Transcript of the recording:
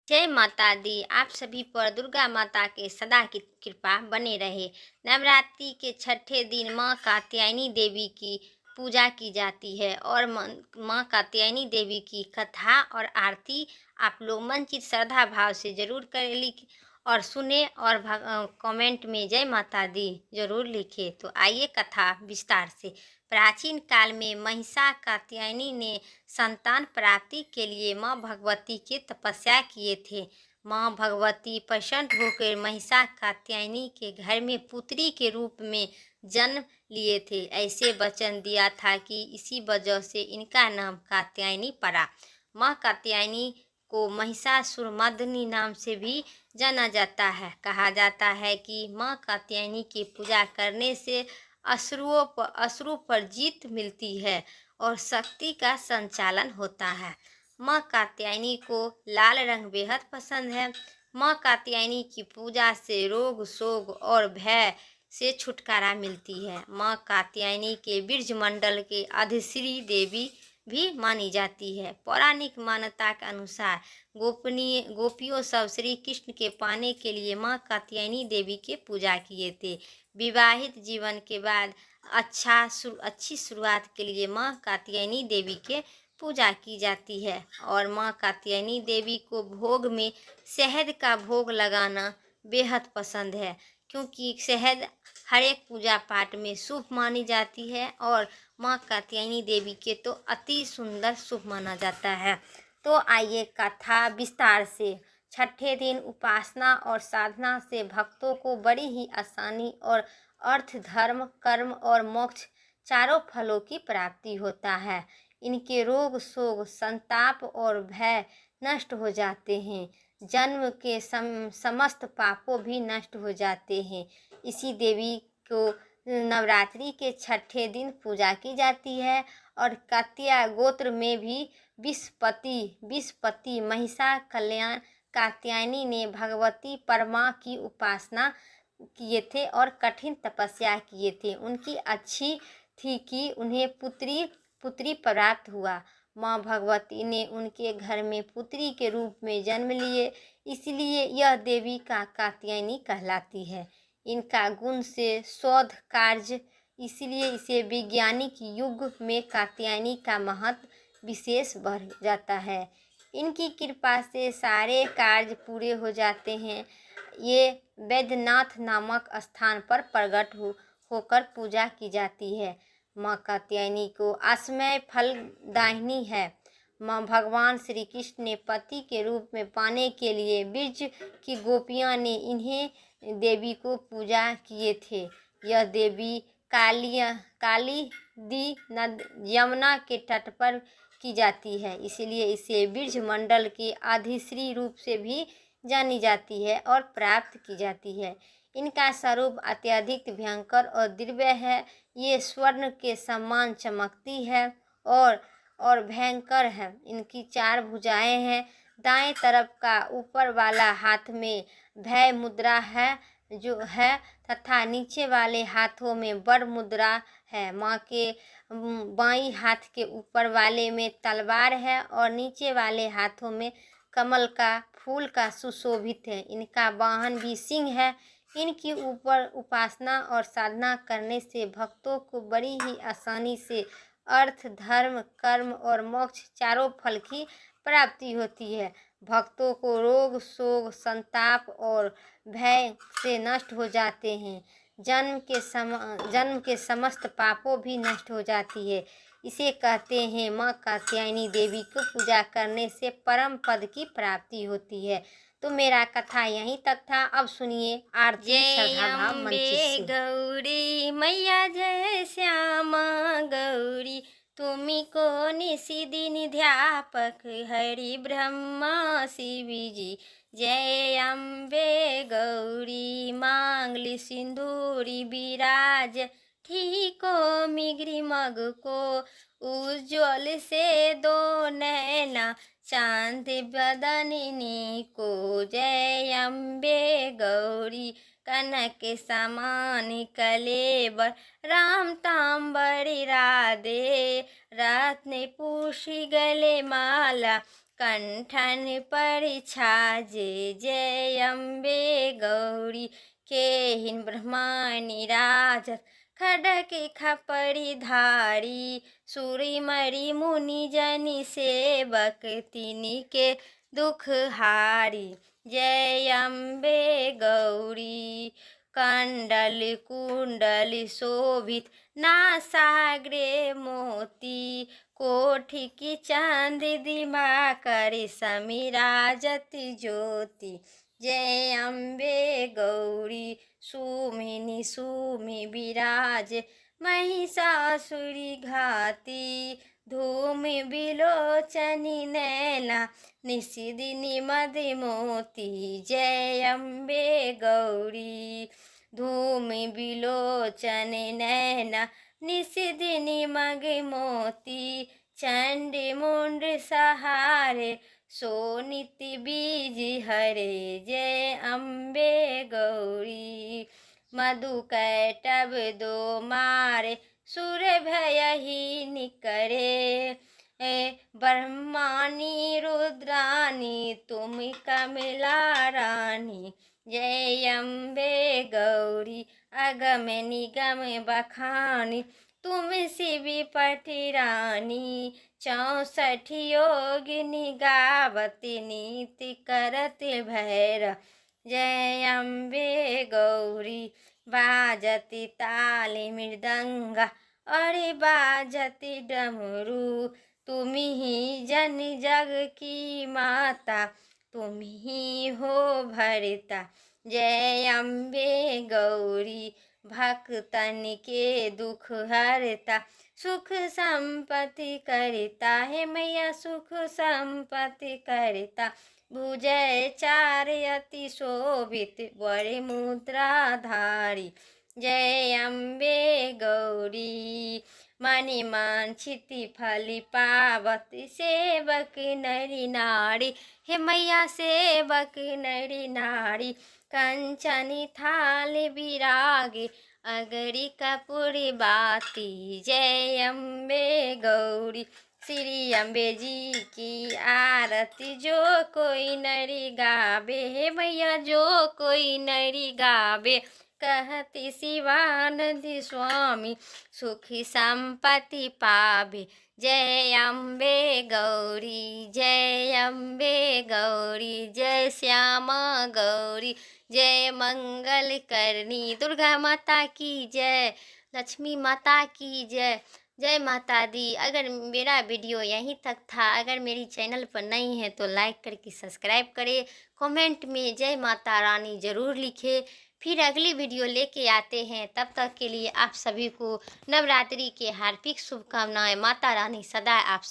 जय माता दी। आप सभी पर दुर्गा माता के सदा की कृपा बने रहे। नवरात्रि के छठे दिन माँ कात्यायनी देवी की पूजा की जाती है और माँ कात्यायनी देवी की कथा और आरती आप लोग मनचित श्रद्धा भाव से जरूर करें, लिख और सुने और कमेंट में जय माता दी जरूर लिखे। तो आइए कथा विस्तार से। प्राचीन काल में महिषा कात्यायनी ने संतान प्राप्ति के लिए माँ भगवती की तपस्या किए थे। माँ भगवती प्रसन्न होकर महिषा कात्यायनी के घर में पुत्री के रूप में जन्म लिए थे। ऐसे वचन दिया था कि इसी वजह से इनका नाम कात्यायनी पड़ा। माँ कात्यायनी को महिषासुरमर्दिनी नाम से भी जाना जाता है। कहा जाता है कि माँ कात्यायनी की पूजा करने से असुरों पर जीत मिलती है और शक्ति का संचालन होता है। माँ कात्यायनी को लाल रंग बेहद पसंद है। माँ कात्यायनी की पूजा से रोग शोक और भय से छुटकारा मिलती है। माँ कात्यायनी के ब्रजमंडल के अधिश्री देवी भी मानी जाती है। पौराणिक मान्यता के अनुसार गोपियों सब श्री कृष्ण के पाने के लिए माँ कात्यायनी देवी की पूजा किए थे। विवाहित जीवन के बाद अच्छी शुरुआत के लिए माँ कात्यायनी देवी के पूजा की जाती है और माँ कात्यायनी देवी को भोग में शहद का भोग लगाना बेहद पसंद है, क्योंकि शहद हर एक पूजा पाठ में शुभ मानी जाती है और माँ कात्यायनी देवी के तो अति सुंदर शुभ माना जाता है। तो आइए कथा विस्तार से। छठे दिन उपासना और साधना से भक्तों को बड़ी ही आसानी और अर्थ, धर्म, कर्म और मोक्ष चारों फलों की प्राप्ति होता है। इनके रोग शोक, संताप और भय नष्ट हो जाते हैं। जन्म के समस्त पापों भी नष्ट हो जाते हैं। इसी देवी को नवरात्रि के छठे दिन पूजा की जाती है और कात्या गोत्र में भी विषपति महिषा कल्याण कात्यायनी ने भगवती परमा की उपासना किए थे और कठिन तपस्या किए थे। उनकी अच्छी थी कि उन्हें पुत्री प्राप्त हुआ। माँ भगवती ने उनके घर में पुत्री के रूप में जन्म लिए, इसलिए यह देवी का कात्यायनी कहलाती है। इनका गुण से शोध कार्य, इसलिए इसे वैज्ञानिक युग में कात्यायनी का महत्व विशेष बढ़ जाता है। इनकी कृपा से सारे कार्य पूरे हो जाते हैं। ये वैद्यनाथ नामक स्थान पर प्रकट होकर पूजा की जाती है। माँ कात्यायनी को असमय फलदायिनी है। माँ भगवान श्री कृष्ण ने पति के रूप में पाने के लिए ब्रज की गोपियाँ ने इन्हें देवी को पूजा किए थे। यह देवी काली दी नद यमुना के तट पर की जाती है, इसलिए इसे ब्रजमंडल के अधिश्री रूप से भी जानी जाती है और प्राप्त की जाती है। इनका स्वरूप अत्यधिक भयंकर और दिव्य है। ये स्वर्ण के समान चमकती है और भयंकर है। इनकी 4 भुजाएं हैं। दाएं तरफ का ऊपर वाला हाथ में भय मुद्रा है तथा नीचे वाले हाथों में वर मुद्रा है। माँ के बाईं हाथ के ऊपर वाले में तलवार है और नीचे वाले हाथों में कमल का फूल का सुशोभित है। इनका वाहन भी सिंह है। इनकी ऊपर उपासना और साधना करने से भक्तों को बड़ी ही आसानी से अर्थ, धर्म, कर्म और मोक्ष चारों फल की प्राप्ति होती है। भक्तों को रोग शोक, संताप और भय से नष्ट हो जाते हैं। जन्म के समस्त पापों भी नष्ट हो जाती है। इसे कहते हैं माँ कात्यायनी देवी को पूजा करने से परम पद की प्राप्ति होती है। तो मेरा कथा यहीं तक था। अब सुनिए आरती श्रद्धा भाव मंचित से। गौरी मैया जय श्यामा गौरी, तुम्ही को निधिध्यापक हरि ब्रह्मा शिवी जी। जय अम्बे गौरी मांगली सिंदूरी विराज, ठीको मिग्री मग को उज्ज्वल से दो नैना चांद बदनिनी को। जय अम्बे गौरी कनक समान कलेबर, राम तांबरी राधे रत्न पूषी गले माला, कंठन पर छाजे जय अम्बे गौरी केहिन ब्रह्मानी राजत खडक खपरी धारी सूरी मरी मुनि जनि सेवक तिनि के दुख हारी जय अम्बे गौरी। कंडल कुंडल शोभित नासाग्रे मोती कोठि की चांद दिवाकर समिराजत ज्योति जय अम्बे गौरी। सुमिनी सुमि विराज महिषासुरी घाती धूम बिलोचनी नैना निशिदिनी मदमोती जय अम्बे गौरी। धूम बिलोचन नैना निशिदिनी मगमोती चंड मुंड सहारे सोनित बीज हरे जय अम्बे गौरी। मधु कैटभ दो मारे सुर भयहीन करे ब्रह्मानी रुद्रानी तुम कमला रानी जय अम्बे गौरी। अगम निगम बखानी तुम शिव पति रानी 64 योगिनी गावत नीति करत भैरव जय अम्बे गौरी। बाजती ताली मृदंगा अरे बाजती डमरू तुम ही जन जग की माता तुम ही हो भरता जय अम्बे गौरी। भक्तन के दुख हरता सुख संपत्ति करता है मैया सुख संपत्ति करता भुजय चार अति शोभित बड़े मुद्राधारी जय अम्बे गौरी। मणि मांछित फल पावत सेवक नरी नारी हे मैया सेवक नरी नारी कंचन थाल विरागे अगरी कपूर बाती जय अम्बे गौरी। श्री अम्बे जी की आरती जो कोई नरी गावे हे मैया जो कोई नरी गावे कहती शिवानंद स्वामी सुखी संपत्ति पावे जय अम्बे गौरी जय अम्बे गौरी। जय श्यामा गौरी जय मंगल करनी दुर्गा माता की जय लक्ष्मी माता की जय जय माता दी। अगर मेरा वीडियो यहीं तक था, अगर मेरी चैनल पर नई है तो लाइक करके सब्सक्राइब करें, कमेंट में जय माता रानी ज़रूर लिखें। फिर अगली वीडियो लेके आते हैं, तब तक के लिए आप सभी को नवरात्रि के हार्दिक शुभकामनाएं। माता रानी सदा आप